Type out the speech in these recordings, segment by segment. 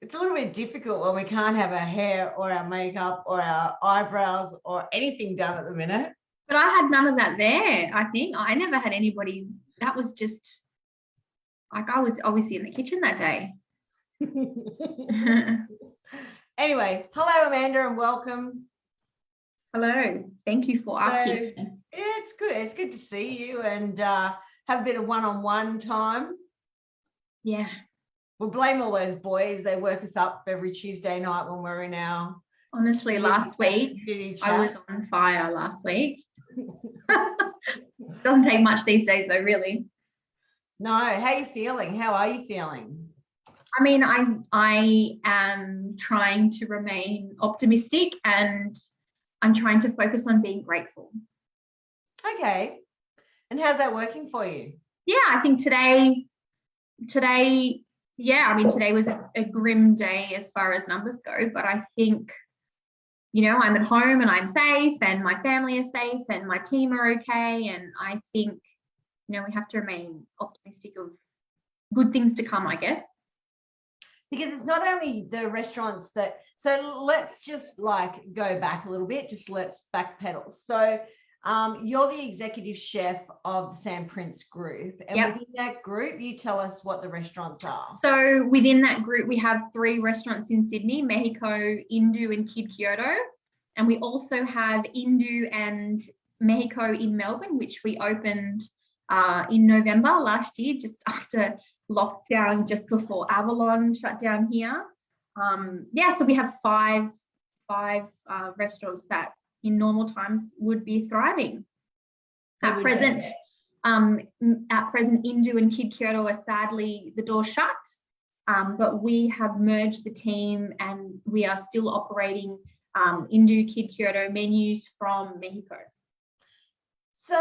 It's a little bit difficult when we can't have our hair or our makeup or our eyebrows or anything done at the minute. But I had none of that there, I think. I never had anybody. That was just, like, I was obviously in the kitchen that day. Anyway, hello, Amanda, and welcome. Hello. Thank you for asking. Yeah, it's good. It's good to see you and have a bit of one-on-one time. Yeah. We'll blame all those boys. They work us up every Tuesday night when we're in our... Honestly, last week, I was on fire last week. Doesn't take much these days, though, really. No. How are you feeling? How are you feeling? I mean, I am trying to remain optimistic, and I'm trying to focus on being grateful. Okay. And how's that working for you? Yeah, I think today, yeah, I mean, today was a grim day as far as numbers go, but I think, you know, I'm at home and I'm safe and my family is safe and my team are okay. And I think, you know, we have to remain optimistic of good things to come, I guess. Because it's not only the restaurants that, so let's just like go back a little bit, just let's backpedal. So you're the executive chef of the Sam Prince Group, and within that group, you tell us what the restaurants are. So within that group, we have 3 restaurants in Sydney: Mexico, Indu, and Kid Kyoto. And we also have Indu and Mexico in Melbourne, which we opened in November last year, just after lockdown, just before Avalon shut down here. So we have five restaurants that in normal times would be thriving. At present, Indu and Kid Kyoto are sadly the door shut, but we have merged the team and we are still operating Indu, Kid Kyoto menus from Mexico. So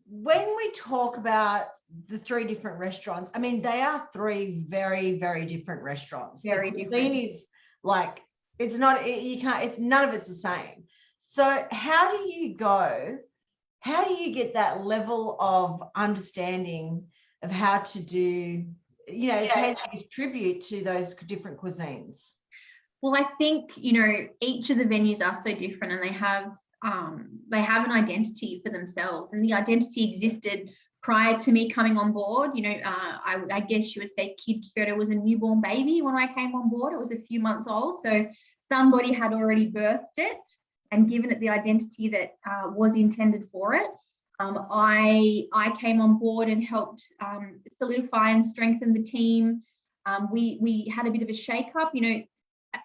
when we talk about the 3 different restaurants, I mean, they are 3 very, very different restaurants. Very different. different. Is like, it's not, you can't, it's none of it's the same. So how do you get that level of understanding of how to do, you know, pay tribute to those different cuisines? Well, I think, you know, each of the venues are so different and they have an identity for themselves, and the identity existed prior to me coming on board. You know, I guess you would say Kid Kyoto was a newborn baby when I came on board. It was a few months old, so somebody had already birthed it and given it the identity that was intended for it. I came on board and helped solidify and strengthen the team. We had a bit of a shake-up. You know,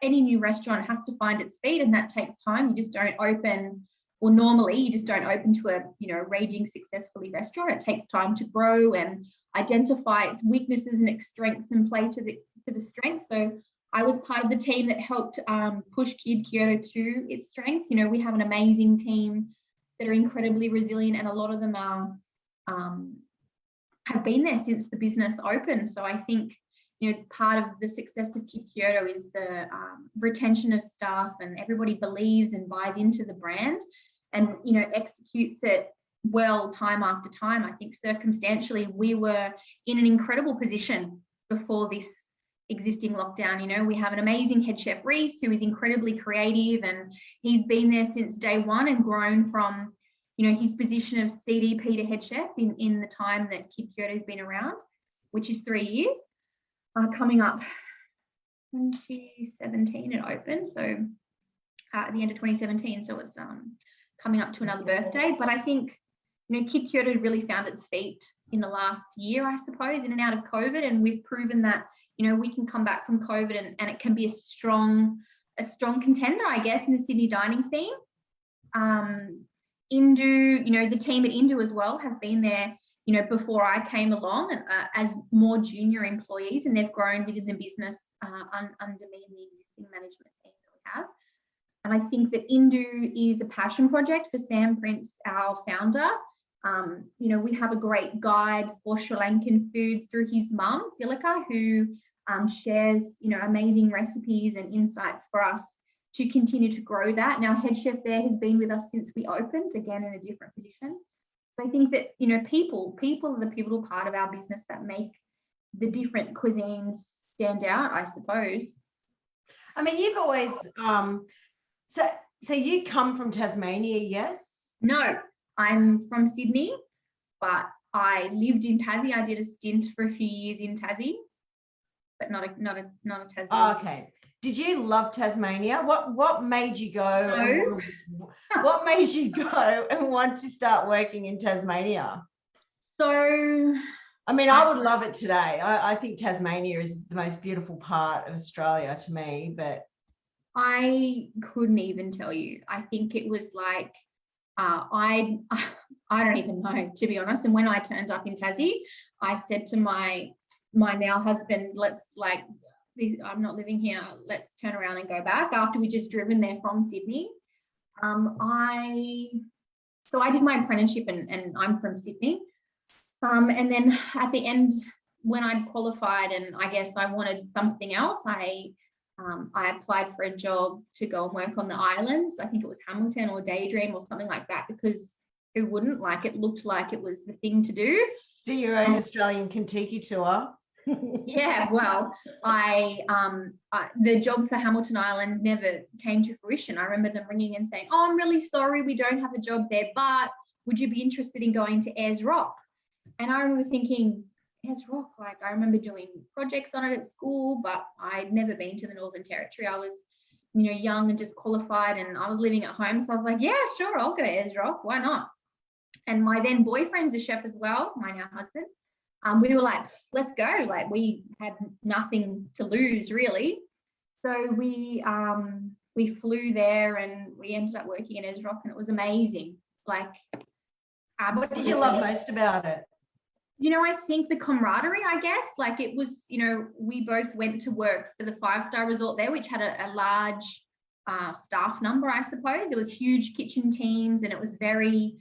any new restaurant has to find its feet, and that takes time. You just don't open, or normally you just don't open to a, you know, raging successfully restaurant. It takes time to grow and identify its weaknesses and its strengths and play to the strengths. So I was part of the team that helped push Kid Kyoto to its strengths. You know, we have an amazing team that are incredibly resilient, and a lot of them are have been there since the business opened. So I think, you know, part of the success of Kid Kyoto is the retention of staff, and everybody believes and buys into the brand and, you know, executes it well time after time. I think circumstantially we were in an incredible position before this existing lockdown. You know, we have an amazing head chef, Reese, who is incredibly creative, and he's been there since day one and grown from, you know, his position of CDP to head chef in the time that Kid Kyoto's been around, which is 3 years. Coming up 2017 it opened, so at the end of 2017, so it's coming up to another birthday. But I think, you know, Kid Kyoto really found its feet in the last year, I suppose, in and out of COVID, and we've proven that, you know, we can come back from COVID and it can be a strong contender, I guess, in the Sydney dining scene. Indu, you know, the team at Indu as well have been there, you know, before I came along, as more junior employees, and they've grown within the business under me and the existing management team that we have. And I think that Indu is a passion project for Sam Prince, our founder. You know, we have a great guide for Sri Lankan food through his mum, Silika, who shares, you know, amazing recipes and insights for us to continue to grow that. Now, head chef there has been with us since we opened, again in a different position. I think that, you know, people are the pivotal part of our business that make the different cuisines stand out, I suppose. I mean, you've always so you come from Tasmania, yes? No, I'm from Sydney, but I lived in Tassie. I did a stint for a few years in Tassie, but not a Tassie. Oh, okay. Did you love Tasmania? What made you go? No. What made you go and want to start working in Tasmania? So, I mean, I would love it today. I think Tasmania is the most beautiful part of Australia to me, but I couldn't even tell you. I think it was like I don't even know, to be honest. And when I turned up in Tassie, I said to my now husband, I'm not living here. Let's turn around and go back after we just driven there from Sydney. I did my apprenticeship and I'm from Sydney. And then at the end, when I'd qualified and I guess I wanted something else, I applied for a job to go and work on the islands. I think it was Hamilton or Daydream or something like that, because who wouldn't? Like, it looked like it was the thing to do. Do your own Australian Kentucky tour. Yeah, well, the job for Hamilton Island never came to fruition. I remember them ringing and saying, "Oh, I'm really sorry, we don't have a job there, but would you be interested in going to Ayers Rock?" And I remember thinking, Ayers Rock, like, I remember doing projects on it at school, but I'd never been to the Northern Territory. I was, young and just qualified, and I was living at home. So I was like, yeah, sure, I'll go to Ayers Rock. Why not? And my then boyfriend's a chef as well, my now husband. We were like, let's go. Like, we had nothing to lose, really. So we flew there and we ended up working in Ayers Rock, and it was amazing. Like, absolutely. What did you love most about it? I think the camaraderie, I guess. Like, it was, we both went to work for the 5-star resort there, which had a large staff number, I suppose. There was huge kitchen teams, and it was very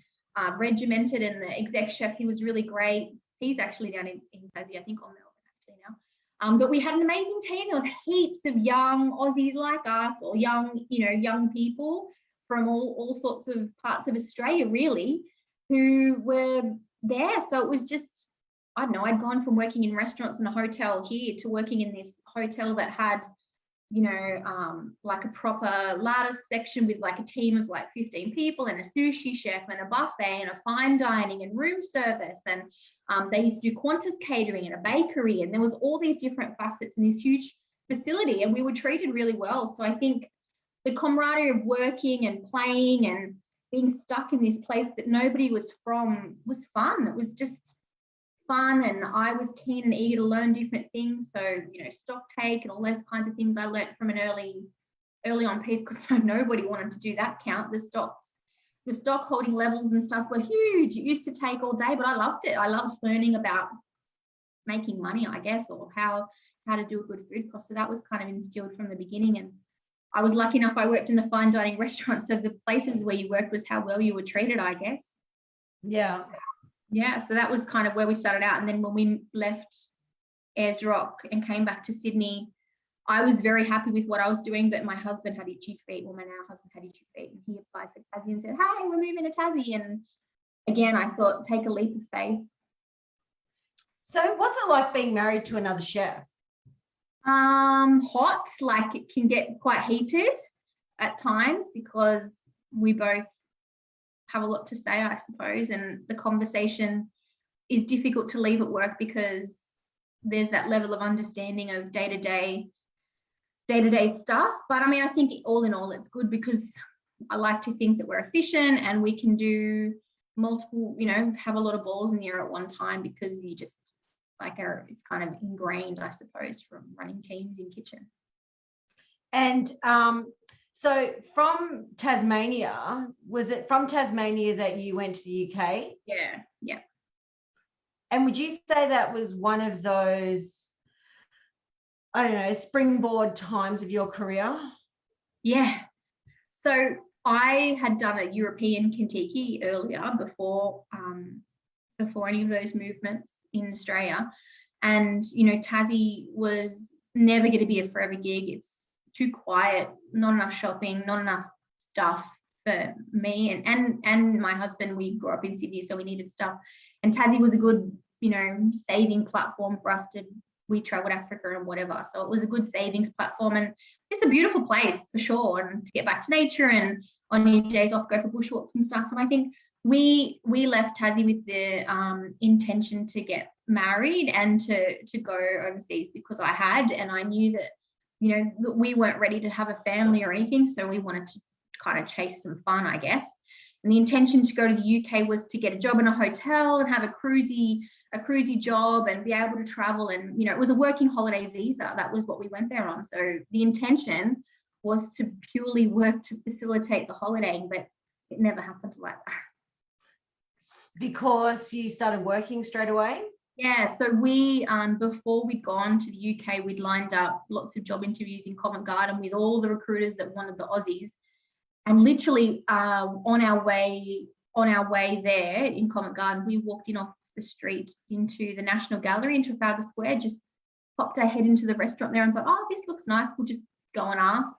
regimented. And the exec chef, he was really great. He's actually down in Tassie, I think, on Melbourne actually now. But we had an amazing team. There was heaps of young Aussies like us, or young people from all sorts of parts of Australia, really, who were there. So it was just, I don't know, I'd gone from working in restaurants and a hotel here to working in this hotel that had, like a proper lattice section with like a team of like 15 people, and a sushi chef and a buffet and a fine dining and room service. And they used to do Qantas catering and a bakery, and there was all these different facets in this huge facility, and we were treated really well. So I think the camaraderie of working and playing and being stuck in this place that nobody was from was fun. It was just fun, and I was keen and eager to learn different things. So, stock take and all those kinds of things I learned from an early on piece, because nobody wanted to do that count. The stock holding levels and stuff were huge. It used to take all day, but I loved it. I loved learning about making money, I guess, or how to do a good food cost. So that was kind of instilled from the beginning. And I was lucky enough, I worked in the fine dining restaurant. So the places where you worked was how well you were treated, I guess. Yeah. Yeah, so that was kind of where we started out. And then when we left Ayers Rock and came back to Sydney, I was very happy with what I was doing, but my husband had itchy feet. Well, my now husband had itchy feet, and he applied for Tassie and said, "Hey, we're moving to Tassie." And again, I thought, take a leap of faith. So what's it like being married to another chef? Hot, like, it can get quite heated at times, because we both have a lot to say, I suppose, and the conversation is difficult to leave at work, because there's that level of understanding of day-to-day stuff. But I mean, I think all in all, it's good, because I like to think that we're efficient and we can do multiple, have a lot of balls in the air at one time, because you just it's kind of ingrained, I suppose, from running teams in kitchen. And so from Tasmania, was it from Tasmania that you went to the UK? Yeah. And would you say that was one of those, I don't know, springboard times of your career? Yeah. So I had done a European Kentucky earlier before any of those movements in Australia. And, Tassie was never going to be a forever gig. It's too quiet, not enough shopping, not enough stuff for me and my husband. We grew up in Sydney, so we needed stuff. And Tassie was a good, saving platform for us to we traveled Africa and whatever. So it was a good savings platform, and it's a beautiful place for sure. And to get back to nature, and on your days off, go for bushwalks and stuff. And I think we left Tassie with the intention to get married and to go overseas, because I knew that, you know, that we weren't ready to have a family or anything. So we wanted to kind of chase some fun, I guess. And the intention to go to the UK was to get a job in a hotel and have a cruisy job and be able to travel. And, you know, it was a working holiday visa. That was what we went there on. So the intention was to purely work to facilitate the holidaying, but it never happened like that. Because you started working straight away? Yeah, so we, before we'd gone to the UK, we'd lined up lots of job interviews in Covent Garden with all the recruiters that wanted the Aussies. And literally on our way there in Covent Garden, we walked in off the street into the National Gallery in Trafalgar Square, just popped our head into the restaurant there and thought, oh, this looks nice, we'll just go and ask.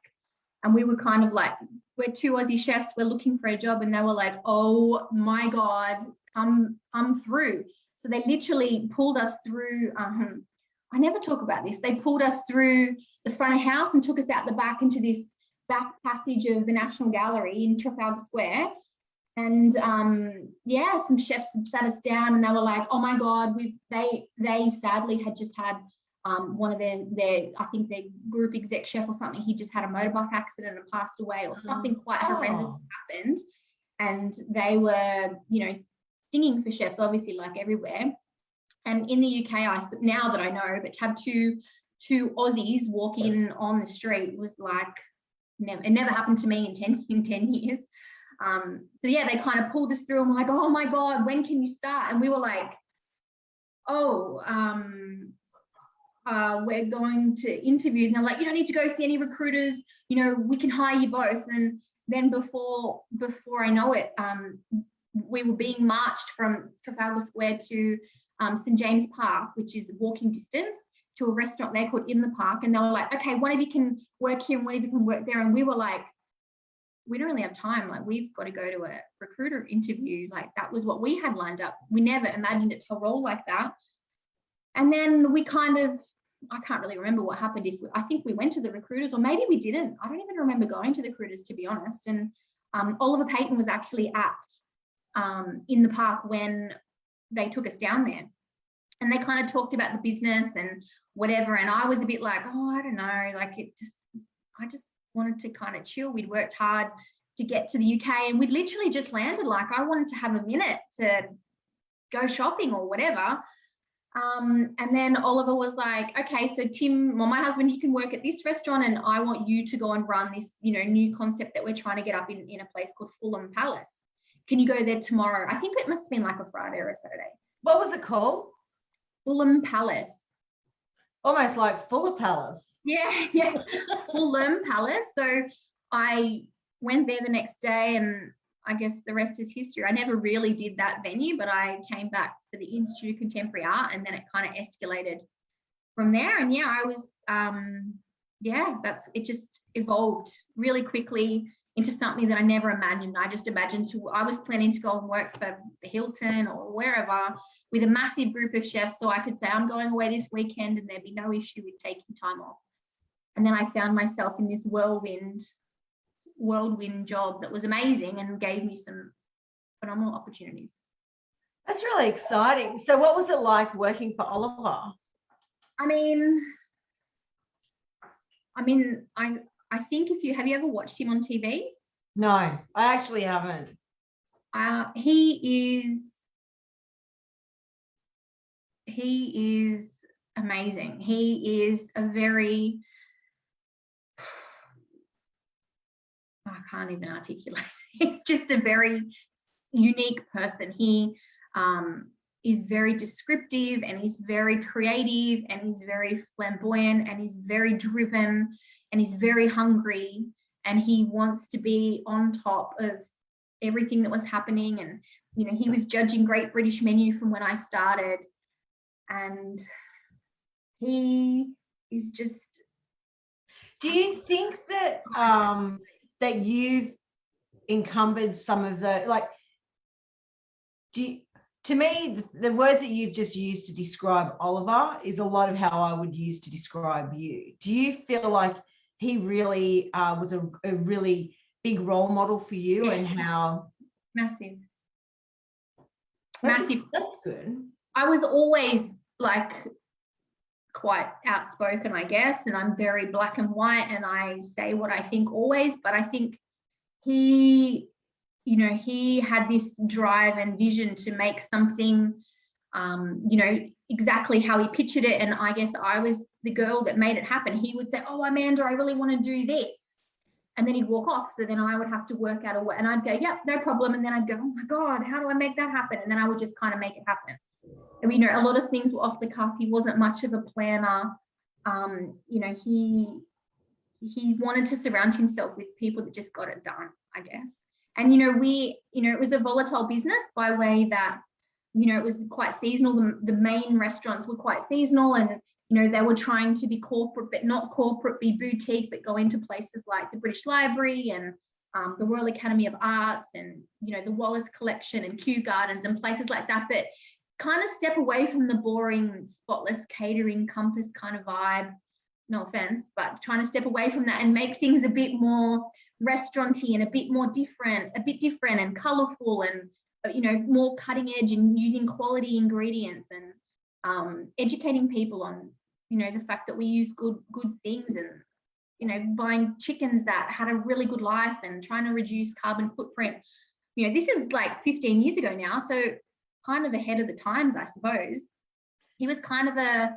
And we were kind of like, we're two Aussie chefs, we're looking for a job. And they were like, oh my God, come through. So they literally pulled us through, I never talk about this, they pulled us through the front of house and took us out the back into this back passage of the National Gallery in Trafalgar Square. And yeah, some chefs had sat us down and they were like, oh my God, they sadly had just had one of their, I think their group exec chef or something, he just had a motorbike accident and passed away, or something quite horrendous happened. And they were, you know, singing for chefs, obviously, like everywhere. And in the UK, now that I know, but to have two Aussies walk in on the street was like, it never happened to me in 10 years. So yeah, they kind of pulled us through and were like, oh my God, when can you start? And we were like, oh, we're going to interviews. And they're like, you don't need to go see any recruiters, you know, we can hire you both. And then before I know it, we were being marched from Trafalgar Square to St James Park, which is walking distance, to a restaurant there called In the Park. And they were like, okay, one of you can work here and one of you can work there. And we were like, we don't really have time. Like, we've got to go to a recruiter interview. Like, that was what we had lined up. We never imagined it to roll like that. And then we kind of, I can't really remember what happened. I think we went to the recruiters, or maybe we didn't. I don't even remember going to the recruiters, to be honest. And Oliver Peyton was actually at In the Park when they took us down there. And they kind of talked about the business and whatever. And I was a bit like, oh, I don't know, like I just wanted to kind of chill. We'd worked hard to get to the UK and we'd literally just landed. Like, I wanted to have a minute to go shopping or whatever. And then Oliver was like, okay, so Tim, well, my husband, you can work at this restaurant and I want you to go and run this, you know, new concept that we're trying to get up in a place called Fulham Palace. Can you go there tomorrow? I think it must have been like a Friday or a Saturday. What was it called? Fulham Palace. Almost like Fuller Palace. Yeah. Fulham Palace. So I went there the next day and I guess the rest is history. I never really did that venue, but I came back for the Institute of Contemporary Art and then it kind of escalated from there. And yeah, I was, it just evolved really quickly into something that I never imagined. I just imagined I was planning to go and work for the Hilton or wherever with a massive group of chefs, so I could say I'm going away this weekend and there'd be no issue with taking time off. And then I found myself in this whirlwind job that was amazing and gave me some phenomenal opportunities. That's really exciting. So what was it like working for Oliver? I mean, I think have you ever watched him on TV? No, I actually haven't. He is amazing. He is I can't even articulate. It's just a very unique person. He is very descriptive and he's very creative and he's very flamboyant and he's very driven and he's very hungry and he wants to be on top of everything that was happening. And, you know, he was judging Great British Menu from when I started. And he is just... Do you think that that you've encumbered some of the, like, To me, the words that you've just used to describe Oliver is a lot of how I would use to describe you. Do you feel like he really was a really big role model for you? Yeah. And how Massive. that's good. I was always like quite outspoken, I guess, and I'm very black and white and I say what I think always, but I think he had this drive and vision to make something exactly how he pictured it, and I guess I was the girl that made it happen. He would say, oh, Amanda, I really want to do this, and then he'd walk off, so then I would have to work out a way, and I'd go, yep, no problem, and then I'd go, oh my god, how do I make that happen? And then I would just kind of make it happen. And a lot of things were off the cuff. He wasn't much of a planner. He wanted to surround himself with people that just got it done, I guess. And it was a volatile business by way that it was quite seasonal. The main restaurants were quite seasonal, and they were trying to be corporate, but not corporate, be boutique, but go into places like the British Library and the Royal Academy of Arts and the Wallace Collection and Kew Gardens and places like that, but kind of step away from the boring, spotless catering compass kind of vibe. No offense, but trying to step away from that and make things a bit more restauranty and a bit different and colourful and more cutting edge and using quality ingredients and educating people on the fact that we use good things and buying chickens that had a really good life and trying to reduce carbon footprint. This is like 15 years ago now, so kind of ahead of the times, I suppose. He was kind of a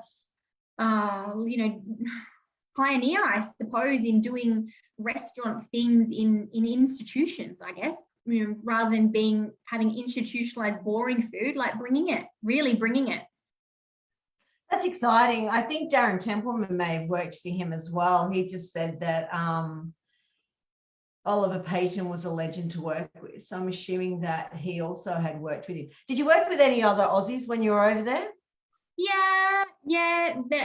pioneer, I suppose, in doing restaurant things in institutions, I guess, rather than having institutionalized boring food, like really bringing it. That's exciting. I think Darren Templeman may have worked for him as well. He just said that Oliver Peyton was a legend to work with. So I'm assuming that he also had worked with him. Did you work with any other Aussies when you were over there? Yeah.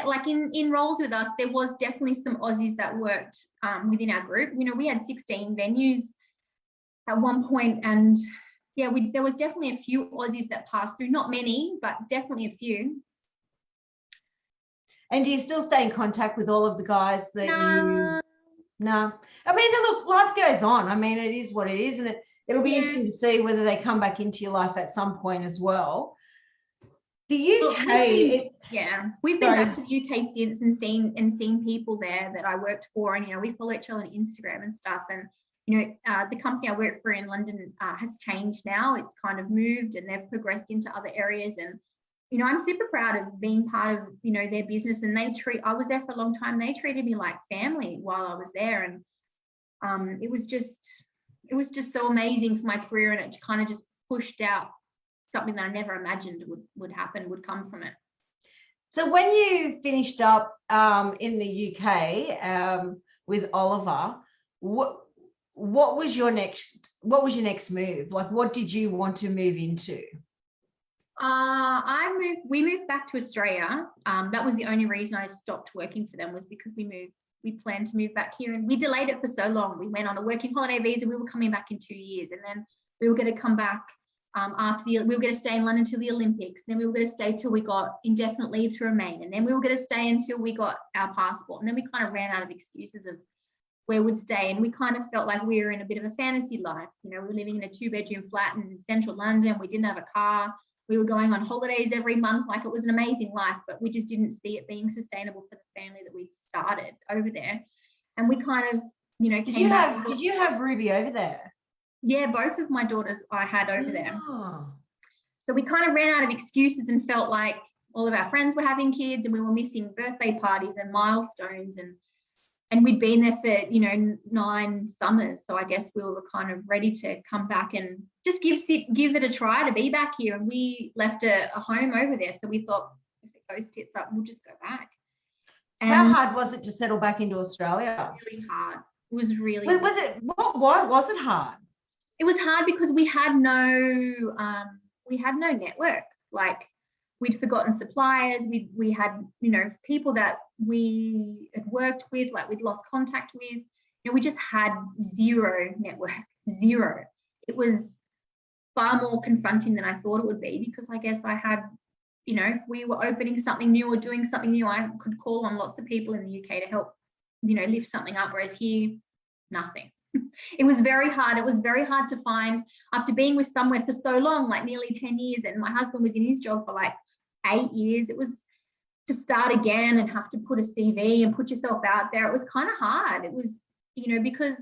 Like in roles with us, there was definitely some Aussies that worked within our group. We had 16 venues at one point, and yeah, there was definitely a few Aussies that passed through. Not many, but definitely a few. And do you still stay in contact with all of the guys that No. No. I mean, look, life goes on. I mean, it is what it is, and it'll be interesting to see whether they come back into your life at some point as well. The UK, we've been back to the UK since and seen people there that I worked for, and we follow each other on Instagram and stuff. And the company I work for in London has changed now. It's kind of moved, and they've progressed into other areas. And I'm super proud of being part of their business. And I was there for a long time. They treated me like family while I was there, and it was just so amazing for my career, and it kind of just pushed out something that I never imagined would come from it. So when you finished up in the UK with Oliver, what was your next move? Like, what did you want to move into? We moved back to Australia. That was the only reason I stopped working for them, was because we planned to move back here, and we delayed it for so long. We went on a working holiday visa. We were coming back in 2 years, and then we were going to come back we were going to stay in London till the Olympics. Then we were going to stay till we got indefinite leave to remain, and then we were going to stay until we got our passport. And then we kind of ran out of excuses of where we'd stay, and we kind of felt like we were in a bit of a fantasy life. We were living in a 2-bedroom flat in central London. We didn't have a car. We were going on holidays every month, like it was an amazing life, but we just didn't see it being sustainable for the family that we started over there. And we kind of, came back. Did you have Ruby over there? Yeah, both of my daughters I had over there. So we kind of ran out of excuses and felt like all of our friends were having kids, and we were missing birthday parties and milestones, and we'd been there for 9 summers. So I guess we were kind of ready to come back and just give it a try to be back here. And we left a home over there, so we thought, if it goes tits up, we'll just go back. And how hard was it to settle back into Australia? Really hard. It was really. Why was it hard? It was hard because we had no network. Like, we'd forgotten suppliers. We had people that we had worked with, like we'd lost contact with. We just had zero network, zero. It was far more confronting than I thought it would be, because I guess I had, you know, if we were opening something new or doing something new, I could call on lots of people in the UK to help, you know, lift something up, whereas here, nothing. It was very hard. It was very hard to find, after being with somewhere for so long, like nearly 10 years, and my husband was in his job for like 8 years. It was to start again and have to put a CV and put yourself out there. It was kind of hard. It was, you know, because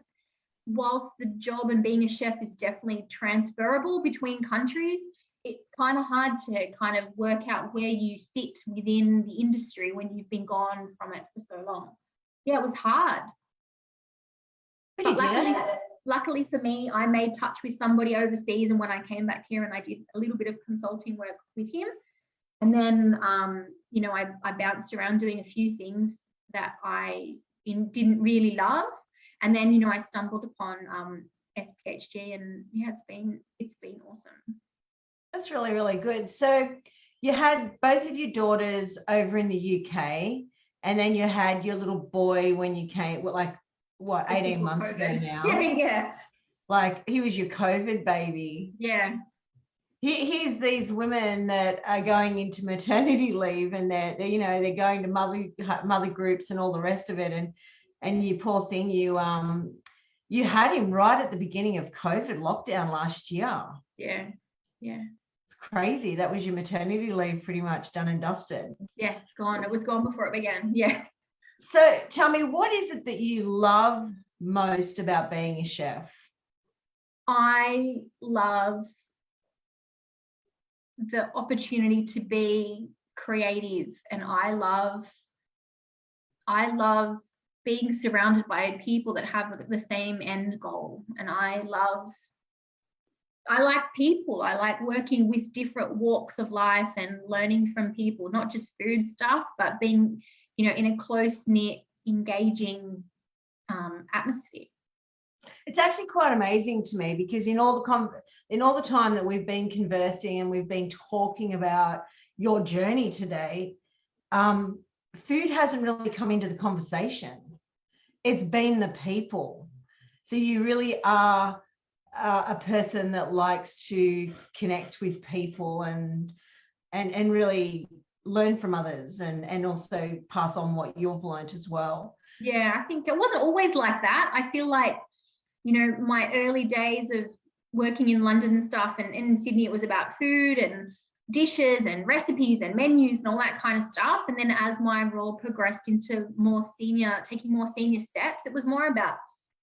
whilst the job and being a chef is definitely transferable between countries, it's kind of hard to kind of work out where you sit within the industry when you've been gone from it for so long. Yeah, it was hard. But luckily for me, I made touch with somebody overseas, and when I came back here and I did a little bit of consulting work with him, and then you know, I bounced around doing a few things that I didn't really love, and then, you know, I stumbled upon SPHG, and yeah, it's been awesome. That's really, really good. So you had both of your daughters over in the UK, and then you had your little boy when you came, like, what, 18 months ago now? Yeah. Like, he was your COVID baby. Yeah. Here's these women that are going into maternity leave, and they're you know, they're going to mother groups and all the rest of it, and you poor thing, you had him right at the beginning of COVID lockdown last year. Yeah. It's crazy. That was your maternity leave pretty much done and dusted. Yeah, gone. It was gone before it began. Yeah. So tell me, what is it that you love most about being a chef? I love the opportunity to be creative, and I love being surrounded by people that have the same end goal. And I like people. I like working with different walks of life and learning from people, not just food stuff, but being, you know, in a close-knit, engaging atmosphere. It's actually quite amazing to me, because in all the time that we've been conversing and we've been talking about your journey today, food hasn't really come into the conversation. It's been the people. So you really are a person that likes to connect with people and really learn from others, and also pass on what you've learned as well. Yeah, I think it wasn't always like that. I feel like, you know, my early days of working in London and stuff, and in Sydney, it was about food and dishes and recipes and menus and all that kind of stuff. And then as my role progressed into taking more senior steps, it was more about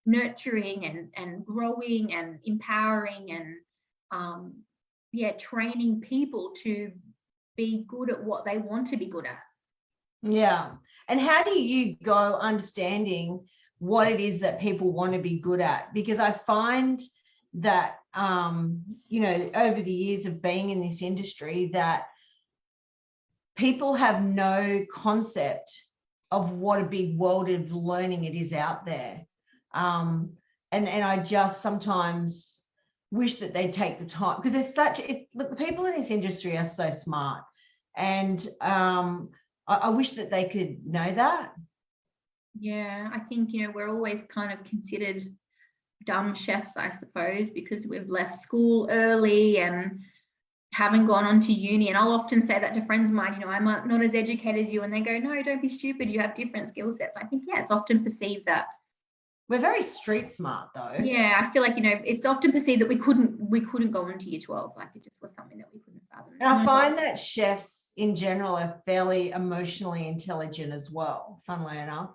nurturing and growing and empowering and training people to be good at what they want to be good at. Yeah. And how do you go understanding what it is that people want to be good at? Because I find that, you know, over the years of being in this industry, that people have no concept of what a big world of learning it is out there. And I just sometimes wish that they'd take the time, because look, the people in this industry are so smart, and I wish that they could know that. Yeah, I think, you know, we're always kind of considered dumb chefs, I suppose, because we've left school early and haven't gone on to uni. And I'll often say that to friends of mine, you know, I'm not as educated as you, and they go, no, don't be stupid, you have different skill sets. I think, yeah, it's often perceived that we're very street smart, though. Yeah, I feel like, you know, it's often perceived that we couldn't go into year 12, like it just was something that we couldn't fathom. And I find that chefs in general are fairly emotionally intelligent as well, funnily enough.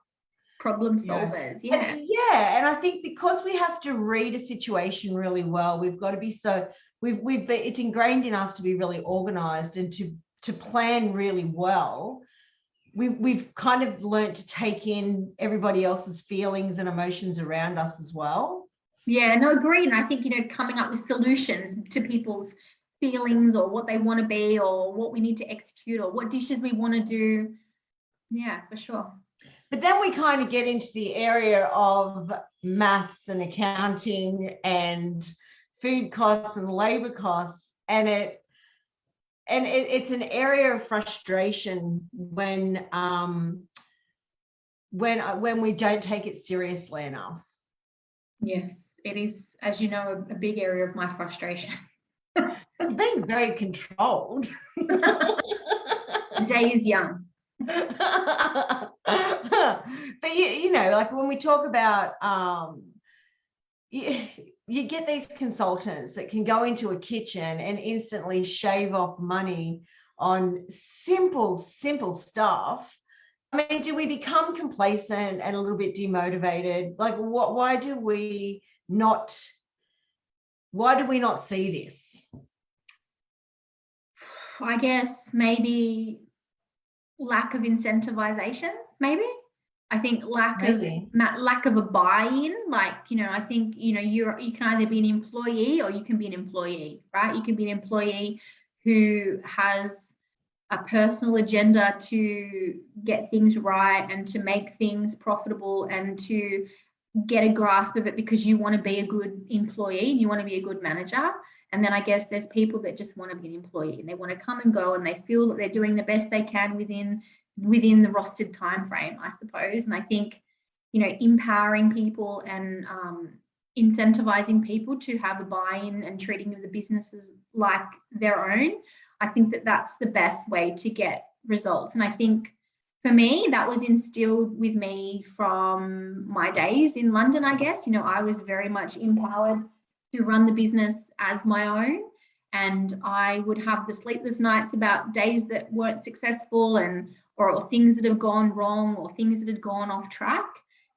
Problem solvers, yeah. And I think because we have to read a situation really well, we've got to be it's ingrained in us to be really organized and to plan really well. We've kind of learned to take in everybody else's feelings and emotions around us as well. Yeah, no, agreed. And I think, you know, coming up with solutions to people's feelings, or what they want to be, or what we need to execute, or what dishes we want to do. Yeah, for sure. But then we kind of get into the area of maths and accounting and food costs and labor costs, and it's an area of frustration when we don't take it seriously enough. Yes, it is, as you know, a big area of my frustration. You're being very controlled. The day is young. But you know, like when we talk about you get these consultants that can go into a kitchen and instantly shave off money on simple stuff. I mean, do we become complacent and a little bit demotivated? Like, why do we not see this? I guess maybe lack of incentivization, maybe. I think lack of a buy-in. Like, you know, I think, you know, you can either be an employee or you can be an employee, right? You can be an employee who has a personal agenda to get things right and to make things profitable and to get a grasp of it because you want to be a good employee and you want to be a good manager. And then I guess there's people that just want to be an employee and they want to come and go and they feel that they're doing the best they can within the rostered time frame, I suppose. And I think, you know, empowering people and incentivizing people to have a buy-in and treating the businesses like their own, I think that that's the best way to get results. And I think for me, that was instilled with me from my days in London, I guess. You know, I was very much empowered to run the business as my own. And I would have the sleepless nights about days that weren't successful or things that have gone wrong or things that had gone off track.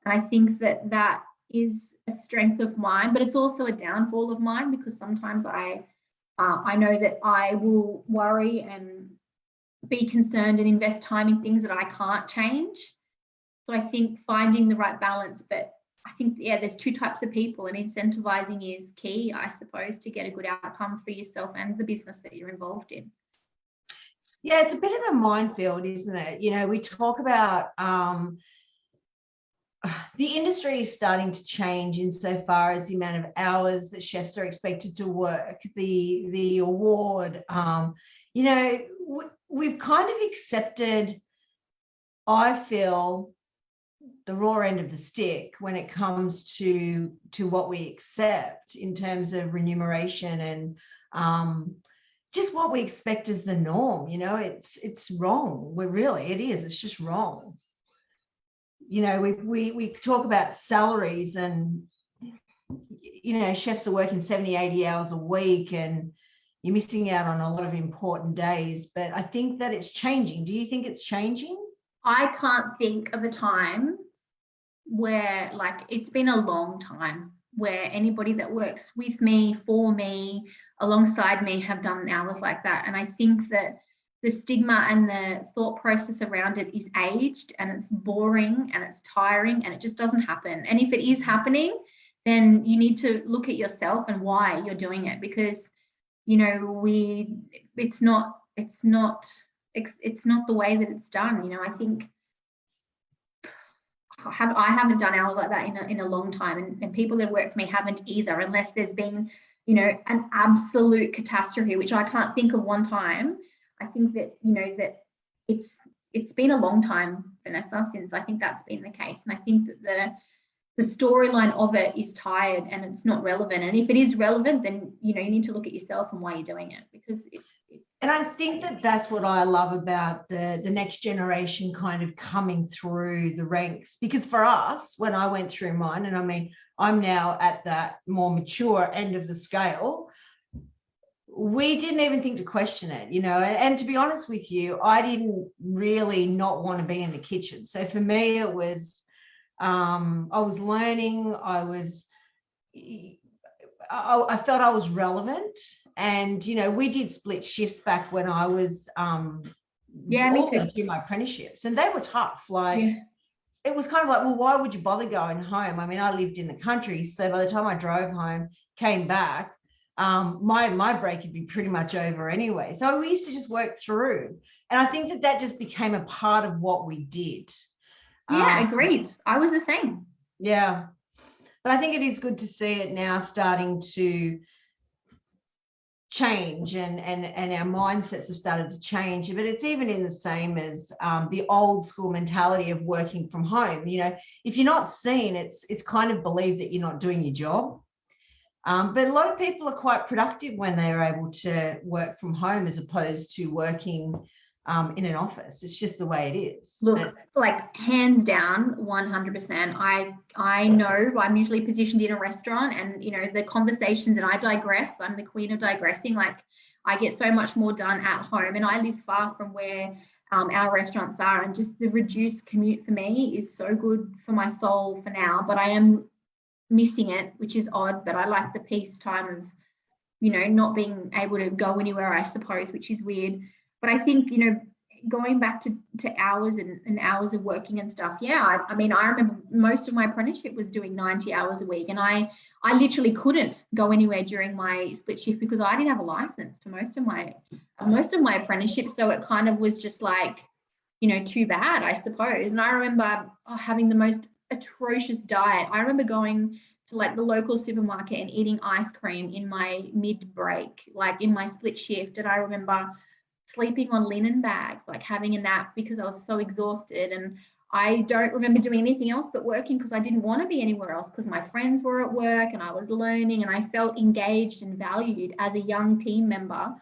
And I think that that is a strength of mine, but it's also a downfall of mine because sometimes I know that I will worry and be concerned and invest time in things that I can't change. So I think finding the right balance, but I think, yeah, there's two types of people and incentivizing is key, I suppose, to get a good outcome for yourself and the business that you're involved in. Yeah, it's a bit of a minefield, isn't it? You know, we talk about the industry is starting to change insofar as the amount of hours that chefs are expected to work, the award. You know, we've kind of accepted, I feel, the raw end of the stick when it comes to what we accept in terms of remuneration and just what we expect as the norm. You know, it's wrong. It is. It's just wrong. You know, we talk about salaries and, you know, chefs are working 70, 80 hours a week and you're missing out on a lot of important days. But I think that it's changing. Do you think it's changing? I can't think of a time where, like, it's been a long time where anybody that works with me, for me, alongside me have done hours like that. And I think that the stigma and the thought process around it is aged and it's boring and it's tiring and it just doesn't happen. And if it is happening, then you need to look at yourself and why you're doing it, because, you know, it's not the way that it's done. You know, I think I haven't done hours like that in a long time, and people that work for me haven't either, unless there's been, you know, an absolute catastrophe, which I can't think of one time. I think that, you know, that it's been a long time, Vanessa, since I think that's been the case. And I think that the storyline of it is tired and it's not relevant. And if it is relevant, then, you know, you need to look at yourself and why you're doing it, because and I think that that's what I love about the next generation kind of coming through the ranks. Because for us, when I went through mine, and I mean, I'm now at that more mature end of the scale, we didn't even think to question it, you know. And to be honest with you, I didn't really not want to be in the kitchen. So for me, it was, I was learning, I felt I was relevant. And, you know, we did split shifts back when I was me too, through my apprenticeships, and they were tough. Like, it was kind of like, well, why would you bother going home? I mean, I lived in the country, so by the time I drove home, came back, my break would be pretty much over anyway. So we used to just work through. And I think that just became a part of what we did. Yeah, agreed. I was the same. Yeah. But I think it is good to see it now starting to change, and our mindsets have started to change. But it's even in the same as the old school mentality of working from home. You know, if you're not seen, it's kind of believed that you're not doing your job. But a lot of people are quite productive when they're able to work from home as opposed to working in an office. It's just the way it is. Look, like hands down, 100%. I know I'm usually positioned in a restaurant, and the conversations, and I digress. I'm the queen of digressing. Like, I get so much more done at home, and I live far from where our restaurants are, and just the reduced commute for me is so good for my soul for now. But I am missing it, which is odd. But I like the peace time of not being able to go anywhere, I suppose, which is weird. But I think going back to hours and hours of working and stuff, I mean, I remember most of my apprenticeship was doing 90 hours a week, and I literally couldn't go anywhere during my split shift because I didn't have a license for most of my apprenticeship. So it kind of was just like too bad, I suppose. And I remember having the most atrocious diet. I remember going to like the local supermarket and eating ice cream in my mid break, like in my split shift. And I remember sleeping on linen bags, like having a nap because I was so exhausted. And I don't remember doing anything else but working because I didn't want to be anywhere else because my friends were at work and I was learning, and I felt engaged and valued as a young team member.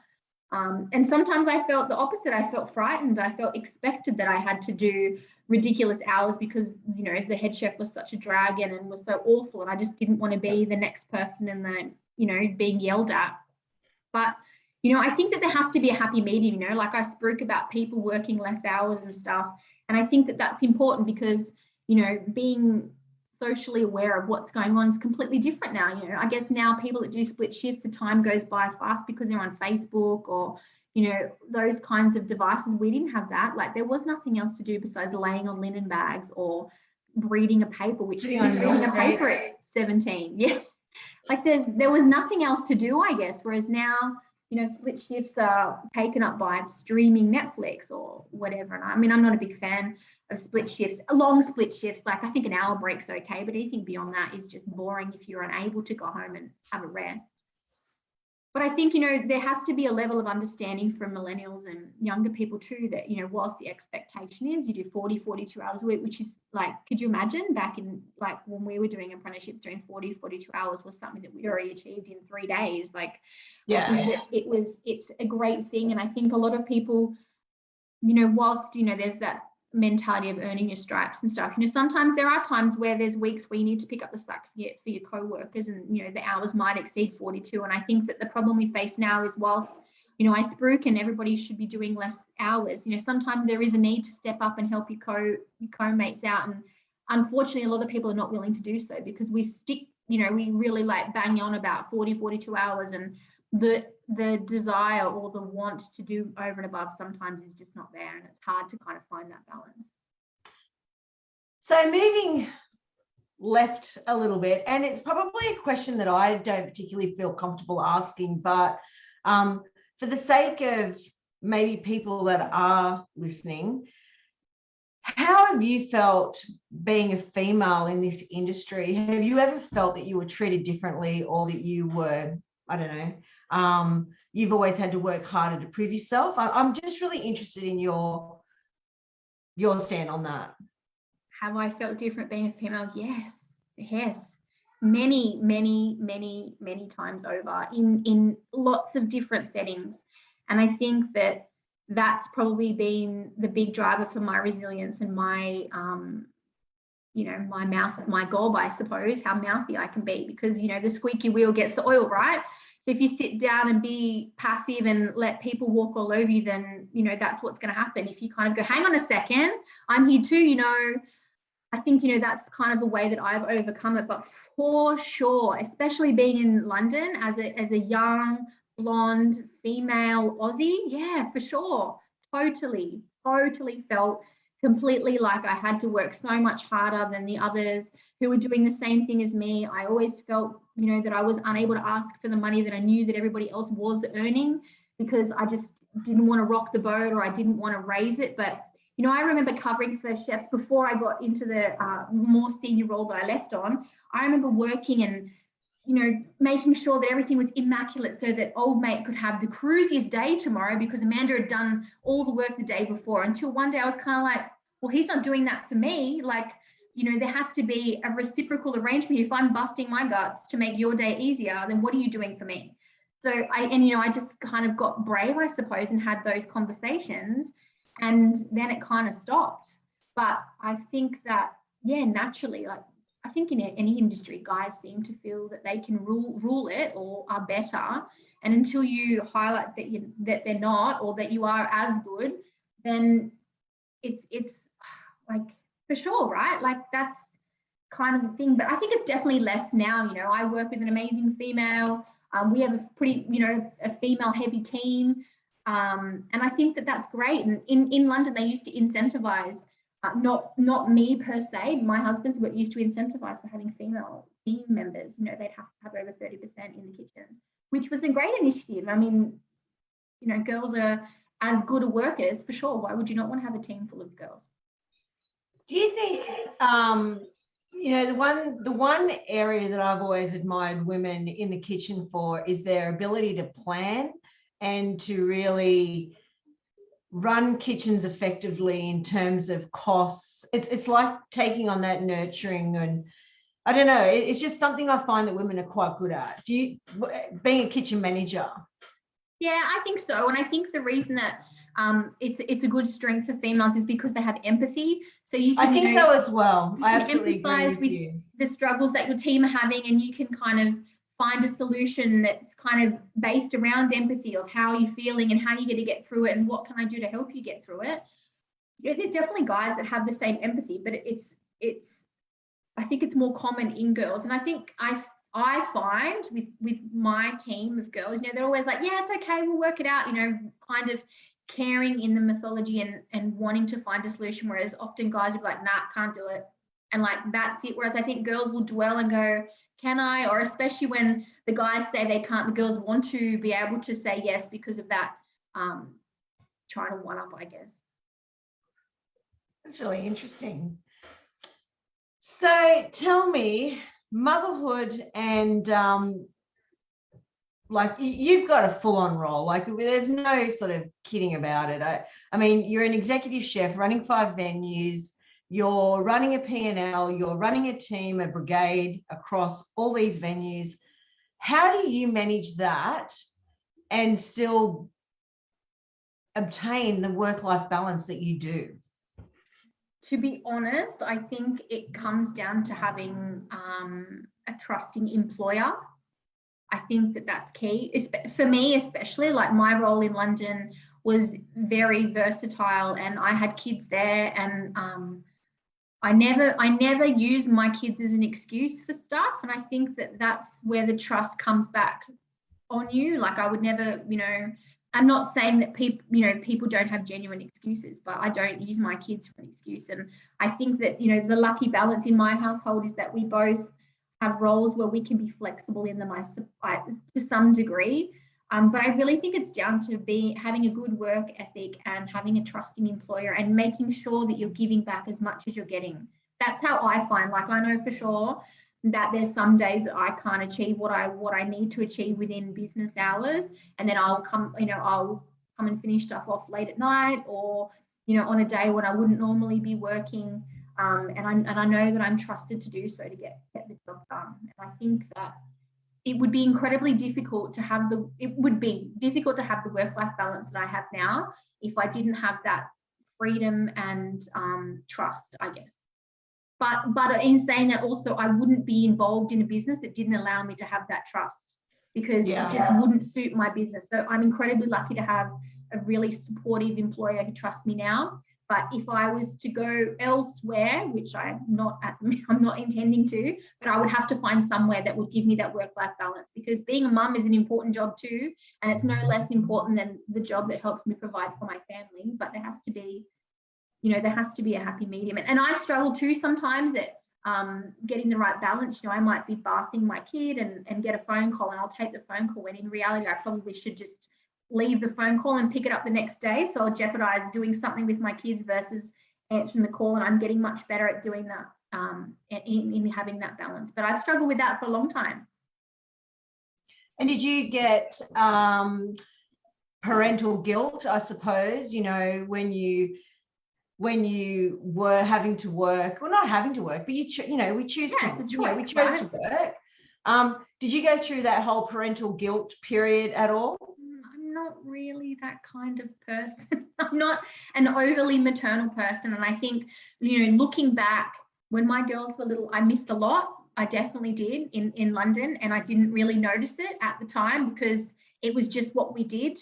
And sometimes I felt the opposite. I felt frightened. I felt expected that I had to do ridiculous hours because, the head chef was such a dragon and was so awful. And I just didn't want to be the next person in the, being yelled at. But, I think that there has to be a happy medium, like I spoke about people working less hours and stuff. And I think that that's important because, being socially aware of what's going on is completely different now. I guess now people that do split shifts, the time goes by fast because they're on Facebook or, those kinds of devices. We didn't have that. Like, there was nothing else to do besides laying on linen bags or reading a paper, which is reading a paper at 17. Yeah. Like there was nothing else to do, I guess. Whereas now, split shifts are taken up by streaming Netflix or whatever. And I mean, I'm not a big fan of split shifts, long split shifts. Like, I think an hour break's okay, but anything beyond that is just boring if you're unable to go home and have a rest. But I think, there has to be a level of understanding from millennials and younger people too that, whilst the expectation is you do 40, 42 hours a week, which is like, could you imagine back in like when we were doing apprenticeships, doing 40, 42 hours was something that we'd already achieved in 3 days. Like, it's a great thing. And I think a lot of people, whilst, there's that mentality of earning your stripes and stuff, sometimes there are times where there's weeks where you need to pick up the slack for your co-workers, and the hours might exceed 42. And I think that the problem we face now is, whilst I spruik and everybody should be doing less hours, sometimes there is a need to step up and help your co-mates out. And unfortunately, a lot of people are not willing to do so because we stick, we really like bang on about 40, 42 hours, and the desire or the want to do over and above sometimes is just not there, and it's hard to kind of find that balance. So moving left a little bit, and it's probably a question that I don't particularly feel comfortable asking, but for the sake of maybe people that are listening, how have you felt being a female in this industry? Have you ever felt that you were treated differently, or that you were, I don't know, you've always had to work harder to prove yourself? I'm just really interested in your stand on that. Have I felt different being a female? Yes. Many, many, many, many times over in lots of different settings. And I think that that's probably been the big driver for my resilience and my, my gob, I suppose, how mouthy I can be, because, the squeaky wheel gets the oil, right? So if you sit down and be passive and let people walk all over you, then, that's what's going to happen. If you kind of go, hang on a second, I'm here too, I think, that's kind of the way that I've overcome it. But for sure, especially being in London as a young, blonde, female Aussie, yeah, for sure. Totally felt completely like I had to work so much harder than the others who were doing the same thing as me. I always felt, that I was unable to ask for the money that I knew that everybody else was earning, because I just didn't want to rock the boat, or I didn't want to raise it. But, I remember covering for chefs before I got into the more senior role that I left on. I remember working and, making sure that everything was immaculate so that old mate could have the cruisiest day tomorrow because Amanda had done all the work the day before, until one day I was kind of like, well, he's not doing that for me. Like, you know, there has to be a reciprocal arrangement. If I'm busting my guts to make your day easier, then what are you doing for me? So I just kind of got brave, I suppose, and had those conversations, and then it kind of stopped. But I think that, yeah, naturally, like I think in any industry, guys seem to feel that they can rule it or are better. And until you highlight that they're not, or that you are as good, then it's like, for sure, right? Like that's kind of the thing. But I think it's definitely less now. You know, I work with an amazing female. We have a pretty, you know, a female heavy team. And I think that that's great. And in London, they used to incentivize, not me per se, my husband's, but used to incentivize for having female team members. You know, they'd have to have over 30% in the kitchens, which was a great initiative. I mean, you know, girls are as good workers for sure. Why would you not want to have a team full of girls? Do you think, you know, the one area that I've always admired women in the kitchen for is their ability to plan and to really run kitchens effectively in terms of costs. It's like taking on that nurturing, and I don't know, it's just something I find that women are quite good at. Do you, being a kitchen manager? Yeah, I think so. And I think the reason that it's a good strength for females is because they have empathy. So you can, I think so as well. I absolutely empathize agree with you. the struggles that your team are having, and you can kind of find a solution that's kind of based around empathy of how you're feeling and how you're going to get through it and what can I do to help you get through it. Yeah, there's definitely guys that have the same empathy, but it's I think it's more common in girls. And I think I find with my team of girls, you know, they're always like, yeah, it's okay, we'll work it out, you know, kind of caring in the mythology and wanting to find a solution, whereas often guys will be like, nah, can't do it. And like, that's it. Whereas I think girls will dwell and go, can I? Or especially when the guys say they can't, the girls want to be able to say yes because of that, trying to one up, I guess. That's really interesting. So tell me, motherhood and like you've got a full-on role, like there's no sort of kidding about it. I mean, you're an executive chef running 5 venues, you're running a P&L, you're running a team, a brigade across all these venues. How do you manage that and still obtain the work-life balance that you do? To be honest, I think it comes down to having a trusting employer. I think that that's key. For me, especially, like my role in London was very versatile, and I had kids there, and I never use my kids as an excuse for stuff. And I think that that's where the trust comes back on you. Like I would never, you know, I'm not saying that people, you know, people don't have genuine excuses, but I don't use my kids for an excuse. And I think that, you know, the lucky balance in my household is that we both have roles where we can be flexible in them to some degree. But I really think it's down to having a good work ethic and having a trusting employer and making sure that you're giving back as much as you're getting. That's how I find. Like I know for sure that there's some days that I can't achieve what I need to achieve within business hours, and then I'll come and finish stuff off late at night, or you know, on a day when I wouldn't normally be working. And I know that I'm trusted to do so to get the job done. And I think that it would be incredibly difficult to have the work-life balance that I have now if I didn't have that freedom and trust, I guess. But in saying that, also I wouldn't be involved in a business that didn't allow me to have that trust, because it just wouldn't suit my business. So I'm incredibly lucky to have a really supportive employer who trusts me now. But if I was to go elsewhere, which I'm not intending to, but I would have to find somewhere that would give me that work-life balance, because being a mum is an important job too, and it's no less important than the job that helps me provide for my family. But there has to be, you know, there has to be a happy medium. And I struggle too sometimes at getting the right balance. You know, I might be bathing my kid and get a phone call, and I'll take the phone call when in reality I probably should just leave the phone call and pick it up the next day. So I'll jeopardize doing something with my kids versus answering the call. And I'm getting much better at doing that, in having that balance. But I've struggled with that for a long time. And did you get parental guilt, I suppose, you know, when you when you were having to work, or not having to work, but we choose it's a choice, we chose right? to work. Did you go through that whole parental guilt period at all? I'm not really that kind of person. I'm not an overly maternal person. And I think, looking back, when my girls were little, I missed a lot. I definitely did in London, and I didn't really notice it at the time because it was just what we did.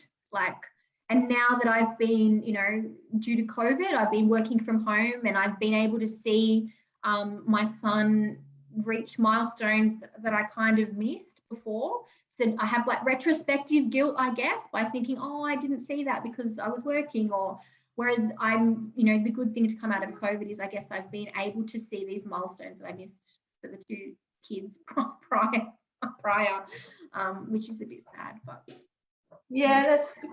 And now that I've been, due to COVID, I've been working from home and I've been able to see my son reach milestones that I kind of missed before. So I have retrospective guilt, I guess, by thinking, oh, I didn't see that because I was working. Or whereas the good thing to come out of COVID is I guess I've been able to see these milestones that I missed for the two kids prior, which is a bit sad, but. Yeah,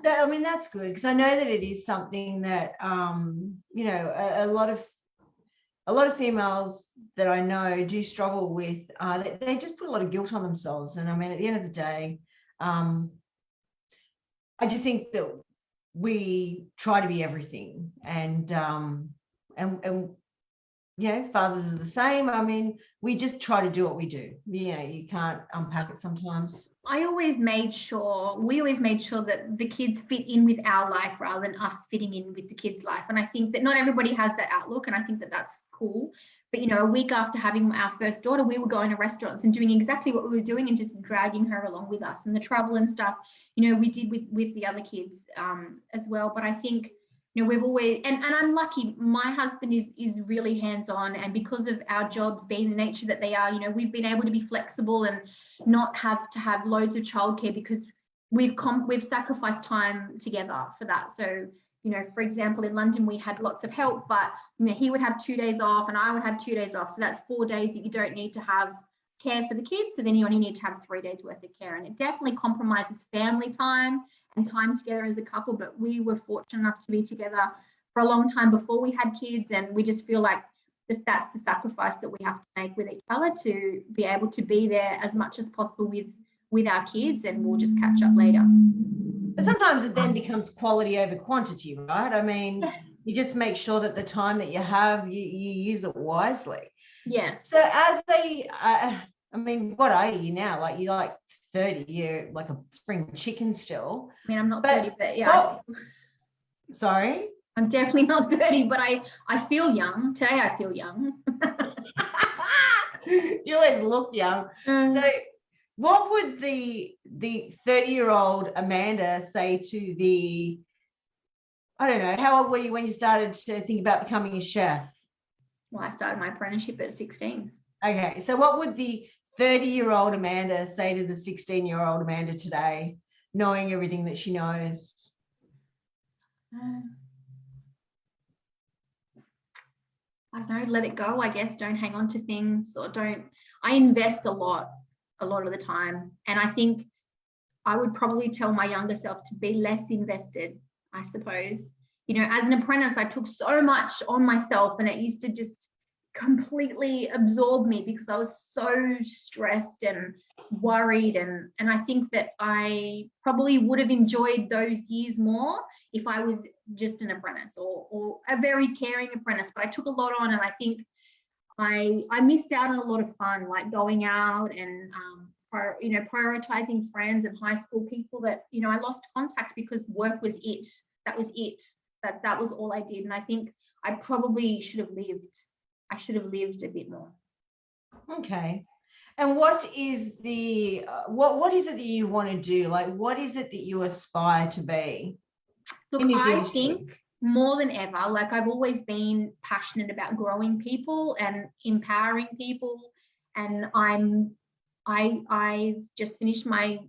that's good, because I know that it is something that a lot of females that I know do struggle with. They just put a lot of guilt on themselves, and I mean, at the end of the day, I just think that we try to be everything, and fathers are the same. I mean, we just try to do what we do. You can't unpack it sometimes. We always made sure that the kids fit in with our life rather than us fitting in with the kids' life. And I think that not everybody has that outlook, and I think that that's cool. But, a week after having our first daughter, we were going to restaurants and doing exactly what we were doing and just dragging her along with us. And the travel and stuff, we did with the other kids as well. But I think, we've always, and I'm lucky, my husband is really hands-on, and because of our jobs being the nature that they are, we've been able to be flexible and not have to have loads of childcare because we've sacrificed time together for that. So, for example, in London, we had lots of help, but he would have 2 days off and I would have 2 days off. So that's 4 days that you don't need to have care for the kids. So then you only need to have 3 days worth of care. And it definitely compromises family time and time together as a couple. But we were fortunate enough to be together for a long time before we had kids. And we just feel like that's the sacrifice that we have to make with each other to be able to be there as much as possible with our kids, and we'll just catch up later. But sometimes it then becomes quality over quantity, right? I mean, you just make sure that the time that you have, you use it wisely. Yeah. So as I mean, what are you now? Like, you're like 30, you're like a spring chicken still. I mean, I'm not 30, but yeah. Sorry? I'm definitely not 30, but I feel young. Today I feel young. You always look young. So what would the 30-year-old Amanda say to the, I don't know, how old were you when you started to think about becoming a chef? Well, I started my apprenticeship at 16. Okay, so what would the 30-year-old Amanda say to the 16-year-old Amanda today, knowing everything that she knows? I don't know, let it go, I guess. Don't hang on to things, or I invest a lot of the time. And I think I would probably tell my younger self to be less invested, I suppose. As an apprentice, I took so much on myself, and it used to just completely absorb me because I was so stressed and worried. And I think that I probably would have enjoyed those years more if I was just an apprentice or a very caring apprentice. But I took a lot on, and I think I missed out on a lot of fun, like going out and prioritizing friends and high school people that I lost contact because work was it. That was it. That was all I did. And I think I probably should have lived. I should have lived a bit more. Okay. And what is the what is it that you want to do? Like, what is it that you aspire to be? Look, I think more than ever, like, I've always been passionate about growing people and empowering people. And I've just finished my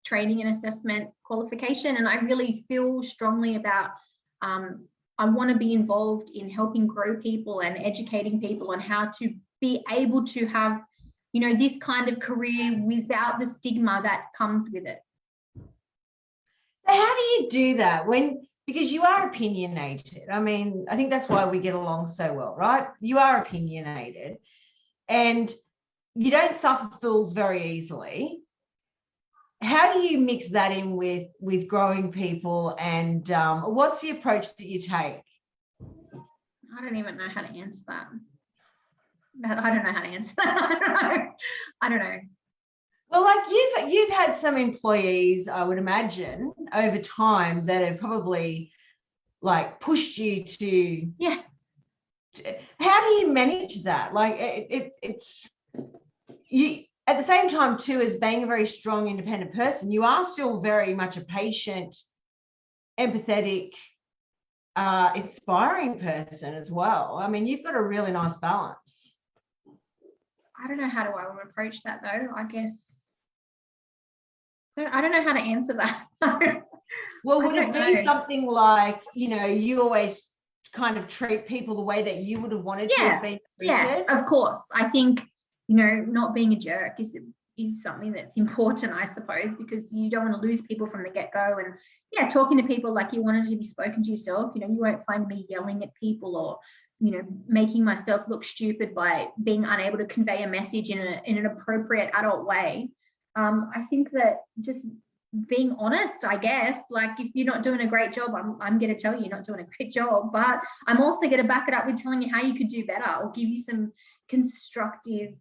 training and assessment qualification, and I really feel strongly about I want to be involved in helping grow people and educating people on how to be able to have, this kind of career without the stigma that comes with it. So how do you do that because you are opinionated? I mean, I think that's why we get along so well, right? You are opinionated and you don't suffer fools very easily. How do you mix that in with growing people, and what's the approach that you take? I don't even know how to answer that. I don't know how to answer that. I don't know. Well, like you've had some employees, I would imagine, over time that have probably like pushed you to. Yeah. How do you manage that? Like it's you at the same time too, as being a very strong, independent person, you are still very much a patient, empathetic, inspiring person as well. I mean, you've got a really nice balance. I don't know how do I want to approach that though. I guess I don't know how to answer that. Well, would it be something like, you always kind of treat people the way that you would have wanted to have been treated? Yeah, of course. I think, not being a jerk is something that's important, I suppose, because you don't want to lose people from the get-go. And yeah, talking to people like you wanted to be spoken to yourself. You won't find me yelling at people or making myself look stupid by being unable to convey a message in an appropriate adult way. I think that just being honest, I guess, like if you're not doing a great job, I'm going to tell you you're not doing a great job, but I'm also going to back it up with telling you how you could do better or give you some constructive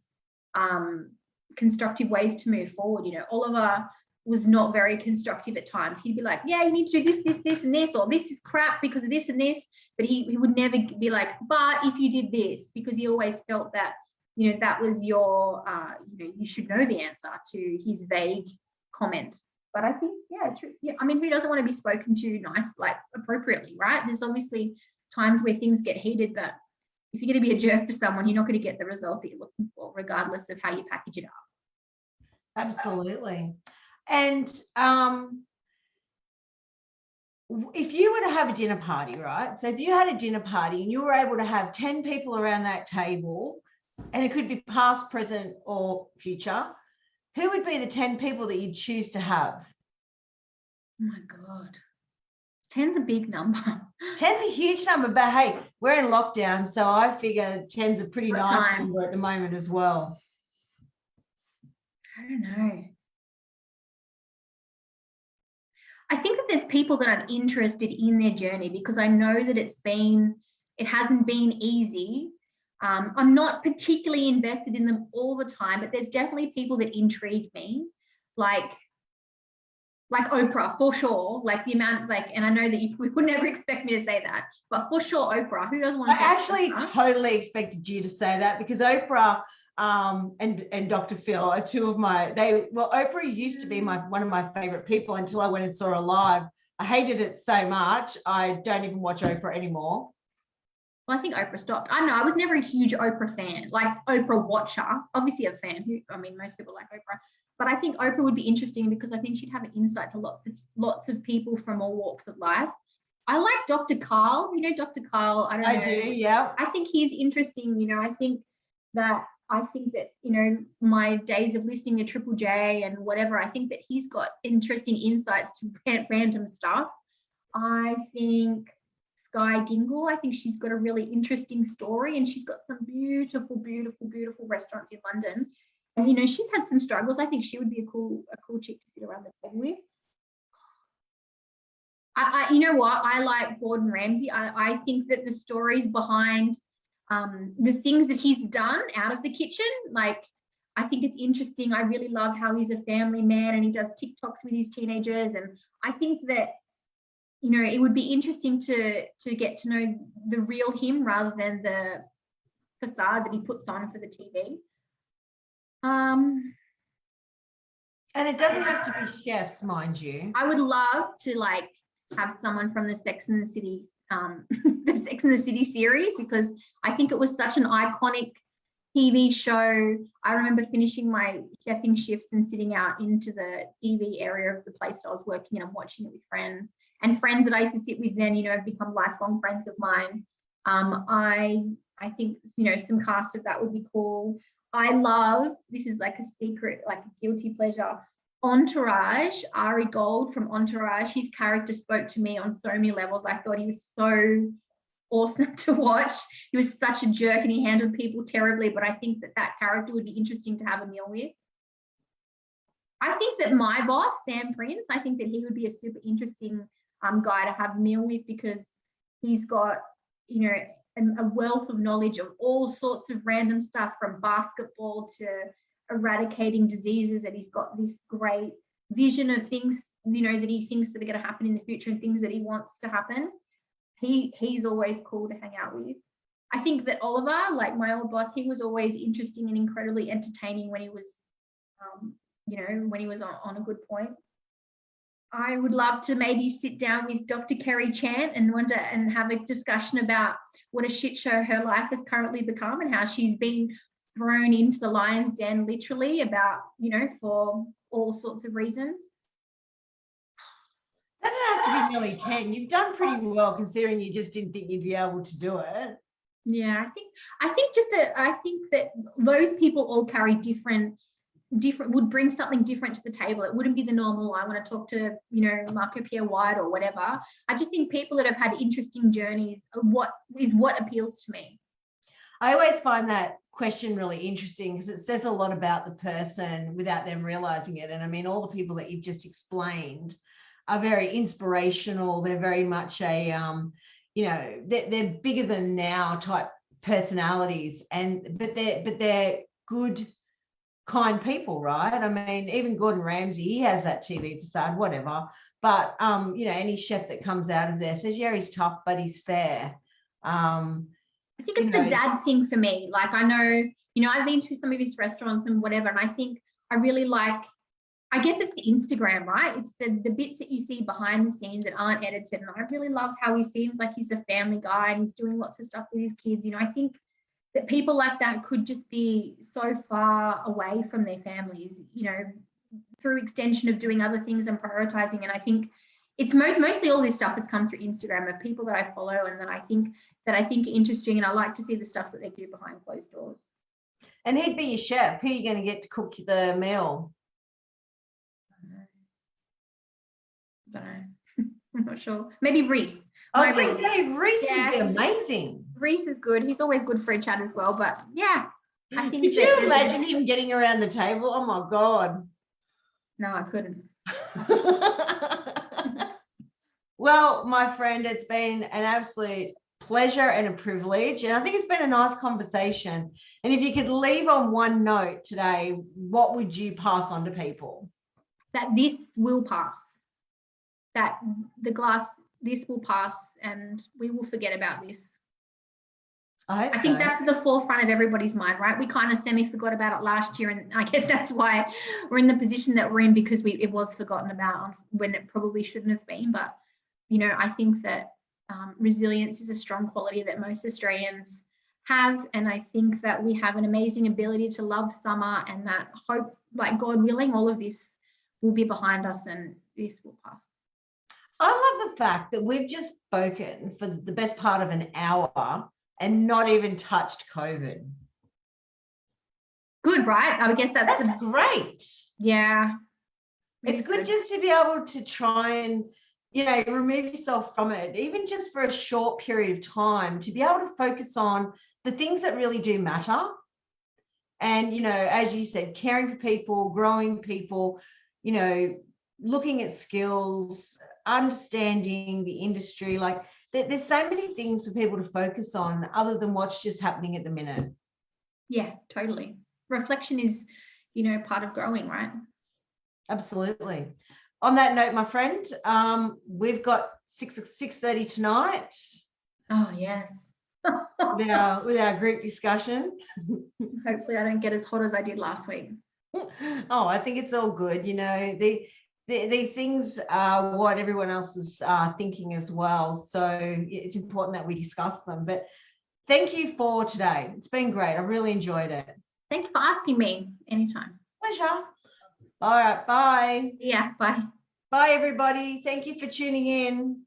ways to move forward. Oliver was not very constructive at times. He'd be like, yeah, you need to do this and this, or this is crap because of this and this, but he would never be like, but if you did this, because he always felt that that was your you should know the answer to his vague comment. But I think, I mean, who doesn't want to be spoken to appropriately, right? There's obviously times where things get heated, but if you're going to be a jerk to someone, you're not going to get the result that you're looking for, regardless of how you package it up. Absolutely. And if you were to have a dinner party, right? So if you had a dinner party and you were able to have 10 people around that table, and it could be past, present, or future, who would be the 10 people that you'd choose to have? Oh my God. 10's a big number. 10's a huge number, but hey, we're in lockdown, so I figure 10's a pretty nice number at the moment as well. I don't know. I think that there's people that I'm interested in their journey because I know that it hasn't been easy. I'm not particularly invested in them all the time, but there's definitely people that intrigue me, like Oprah, for sure. Like the amount, and I know that you would never expect me to say that, but for sure, Oprah. Who doesn't want to? I actually totally expected you to say that because Oprah and Dr. Phil are two of Oprah used to be one of my favorite people until I went and saw her live. I hated it so much. I don't even watch Oprah anymore. Well, I think Oprah stopped. I don't know. I was never a huge Oprah fan, like Oprah watcher. Obviously a fan. Most people like Oprah. But I think Oprah would be interesting because I think she'd have an insight to lots of people from all walks of life. I like Dr. Carl. Dr. Carl. I do, yeah. I think he's interesting. I think that my days of listening to Triple J and whatever, I think that he's got interesting insights to random stuff. I think Sky Gingle, I think she's got a really interesting story and she's got some beautiful, beautiful, beautiful restaurants in London. And, she's had some struggles. I think she would be a cool chick to sit around the table with. You know what? I like Gordon Ramsay. I think that the stories behind the things that he's done out of the kitchen, I think it's interesting. I really love how he's a family man and he does TikToks with his teenagers. And I think that, it would be interesting to get to know the real him rather than the facade that he puts on for the TV. And it doesn't have to be chefs, mind you. I would love to have someone from the Sex and the City, the Sex and the City series, because I think it was such an iconic TV show. I remember finishing my chefing shifts and sitting out into the TV area of the place that I was working in and watching it with friends. And friends that I used to sit with then, have become lifelong friends of mine. I think, some cast of that would be cool. I love, this is like a secret, like a guilty pleasure, Entourage, Ari Gold from Entourage. His character spoke to me on so many levels. I thought he was so awesome to watch. He was such a jerk and he handled people terribly, but I think that character would be interesting to have a meal with. I think that my boss, Sam Prince, I think that he would be a super interesting guy to have a meal with because he's got, a wealth of knowledge of all sorts of random stuff, from basketball to eradicating diseases, and he's got this great vision of things, you know, that he thinks that are going to happen in the future and things that he wants to happen. He's always cool to hang out with. I think that Oliver, like my old boss, he was always interesting and incredibly entertaining when he was, you know, when he was on a good point. I would love to maybe sit down with Dr. Kerry Chant and have a discussion about what a shit show her life has currently become and how she's been thrown into the lion's den, literally, about, you know, for all sorts of reasons. That doesn't have to be nearly 10. You've done pretty well considering you just didn't think you'd be able to do it. Yeah, I think that those people all carry different would bring something different to the table. It wouldn't be the normal, I want to talk to, you know, Marco Pierre White or whatever. I just think people that have had interesting journeys are what appeals to me. I always find that question really interesting because it says a lot about the person without them realizing it. And I mean, all the people that you've just explained are very inspirational. They're very much a, you know, they're bigger than now type personalities, but they're good, kind people, right? I mean, even Gordon Ramsay, he has that TV facade, whatever. But you know, any chef that comes out of there says, yeah, he's tough, but he's fair. I think it's the dad thing for me. Like, I know, you know, I've been to some of his restaurants and whatever, and I think I really like, I guess it's the Instagram, right? It's the bits that you see behind the scenes that aren't edited. And I really love how he seems like he's a family guy and he's doing lots of stuff with his kids. You know, I think that people like that could just be so far away from their families, you know, through extension of doing other things and prioritizing. And I think it's mostly all this stuff has come through Instagram of people that I follow and that I think are interesting, and I like to see the stuff that they do behind closed doors. And he'd be your chef. Who are you going to get to cook the meal? I don't know. I'm not sure. Maybe Reese. I was going to say Reese would be amazing. Reese is good. He's always good for a chat as well. But yeah, I think. Could you imagine him getting around the table? Oh my God. No, I couldn't. Well, my friend, it's been an absolute pleasure and a privilege. And I think it's been a nice conversation. And if you could leave on one note today, what would you pass on to people? That this will pass. That this will pass and we will forget about this. I think that's at the forefront of everybody's mind, right? We kind of semi-forgot about it last year, and I guess that's why we're in the position that we're in, because it was forgotten about when it probably shouldn't have been. But, you know, I think that resilience is a strong quality that most Australians have, and I think that we have an amazing ability to love summer, and that hope, like God willing, all of this will be behind us and this will pass. I love the fact that we've just spoken for the best part of an hour and not even touched COVID. Good, right? I guess that's great. Yeah. It's good just to be able to try and, you know, remove yourself from it, even just for a short period of time, to be able to focus on the things that really do matter. And, you know, as you said, caring for people, growing people, you know, looking at skills, understanding the industry. Like, there's so many things for people to focus on other than what's just happening at the minute. Yeah, totally. Reflection is, you know, part of growing, right? Absolutely. On that note, my friend, we've got 6:30 tonight. Oh, yes. with our group discussion. Hopefully I don't get as hot as I did last week. Oh, I think it's all good. You know, these things are what everyone else is thinking as well. So it's important that we discuss them. But thank you for today. It's been great. I really enjoyed it. Thank you for asking me. Anytime. Pleasure. All right. Bye. Yeah. Bye. Bye, everybody. Thank you for tuning in.